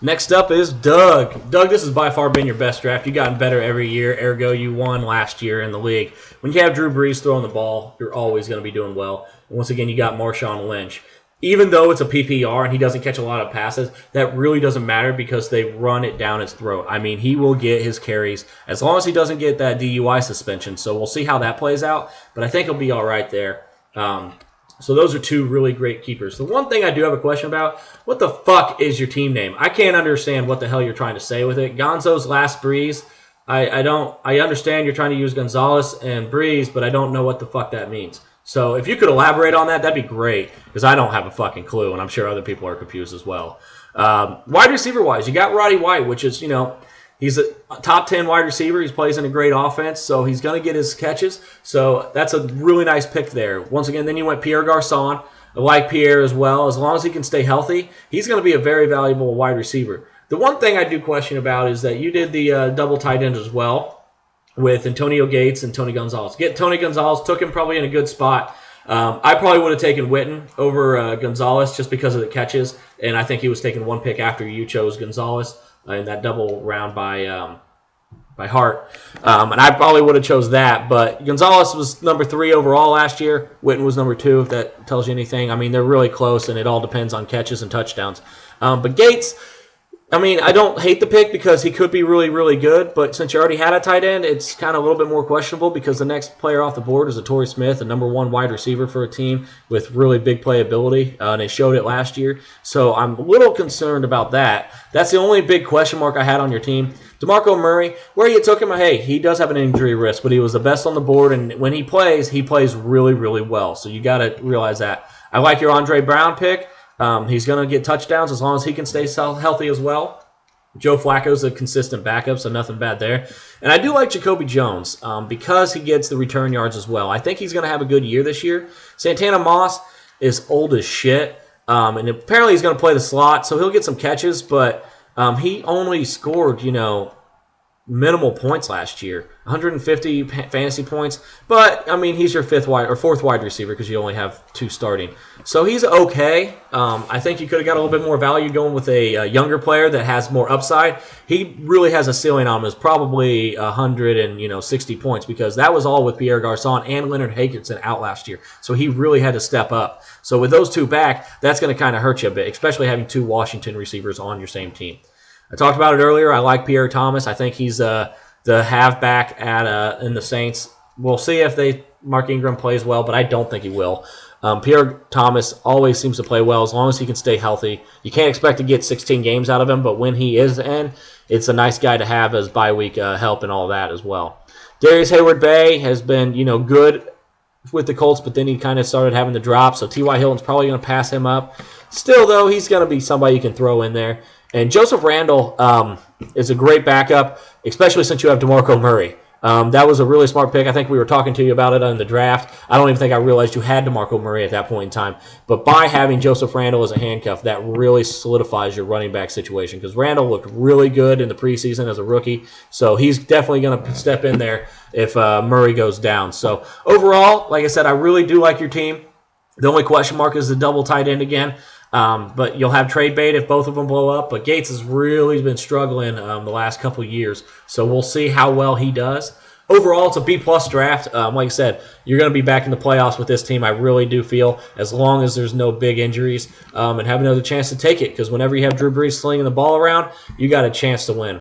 Next up is Doug. Doug, this has by far been your best draft. You've gotten better every year. Ergo, you won last year in the league. When you have Drew Brees throwing the ball, you're always going to be doing well. And once again, you got Marshawn Lynch. Even though it's a PPR and he doesn't catch a lot of passes, that really doesn't matter because they run it down his throat. I mean, he will get his carries as long as he doesn't get that DUI suspension. So we'll see how that plays out. But I think he'll be all right there. So those are two really great keepers. The one thing I do have a question about, what the fuck is your team name? I can't understand what the hell you're trying to say with it. Gonzo's Last Breeze. I understand you're trying to use Gonzalez and Breeze, but I don't know what the fuck that means. So if you could elaborate on that, that'd be great, because I don't have a fucking clue, and I'm sure other people are confused as well. Wide receiver-wise, you got Roddy White, which is, he's a top 10 wide receiver. He plays in a great offense, so he's going to get his catches. So that's a really nice pick there. Once again, then you went Pierre Garçon. I like Pierre as well. As long as he can stay healthy, he's going to be a very valuable wide receiver. The one thing I do question about is that you did the double tight end as well with Antonio Gates and Tony Gonzalez. Tony Gonzalez, took him probably in a good spot. I probably would have taken Witten over Gonzalez just because of the catches, and I think he was taken one pick after you chose Gonzalez in that double round by Hart. And I probably would have chose that, but Gonzalez was number 3 overall last year. Witten was number 2, if that tells you anything. I mean, they're really close, and it all depends on catches and touchdowns. But Gates, I mean, I don't hate the pick because he could be really, really good, but since you already had a tight end, it's kind of a little bit more questionable because the next player off the board is a Torrey Smith, a number 1 wide receiver for a team with really big playability, and they showed it last year. So I'm a little concerned about that. That's the only big question mark I had on your team. DeMarco Murray, where you took him, hey, he does have an injury risk, but he was the best on the board, and when he plays really, really well. So you got to realize that. I like your Andre Brown pick. He's going to get touchdowns as long as he can stay healthy as well. Joe Flacco's a consistent backup, so nothing bad there. And I do like Jacoby Jones because he gets the return yards as well. I think he's going to have a good year this year. Santana Moss is old as shit, and apparently he's going to play the slot, so he'll get some catches, but he only scored, minimal points last year, 150 fantasy points. But I mean, he's your 4th wide receiver because you only have 2 starting, so he's okay. I think you could have got a little bit more value going with a younger player that has more upside. He really has a ceiling on him, is probably 160 points because that was all with Pierre Garçon and Leonard Hankerson out last year. So he really had to step up. So with those 2 back, that's going to kind of hurt you a bit, especially having 2 Washington receivers on your same team. I talked about it earlier. I like Pierre Thomas. I think he's the halfback in the Saints. We'll see if Mark Ingram plays well, but I don't think he will. Pierre Thomas always seems to play well as long as he can stay healthy. You can't expect to get 16 games out of him, but when he is in, it's a nice guy to have as bye week help and all that as well. Darius Hayward-Bay has been good with the Colts, but then he kind of started having the drop, so T.Y. Hilton's probably going to pass him up. Still, though, he's going to be somebody you can throw in there. And Joseph Randle is a great backup, especially since you have DeMarco Murray. That was a really smart pick. I think we were talking to you about it on the draft. I don't even think I realized you had DeMarco Murray at that point in time. But by having Joseph Randle as a handcuff, that really solidifies your running back situation because Randle looked really good in the preseason as a rookie. So he's definitely going to step in there if Murray goes down. So overall, like I said, I really do like your team. The only question mark is the double tight end again. But you'll have trade bait if both of them blow up. But Gates has really been struggling the last couple of years. So we'll see how well he does. Overall, it's a B-plus draft. Like I said, you're going to be back in the playoffs with this team. I really do feel, as long as there's no big injuries, and have another chance to take it. Because whenever you have Drew Brees slinging the ball around, you got a chance to win.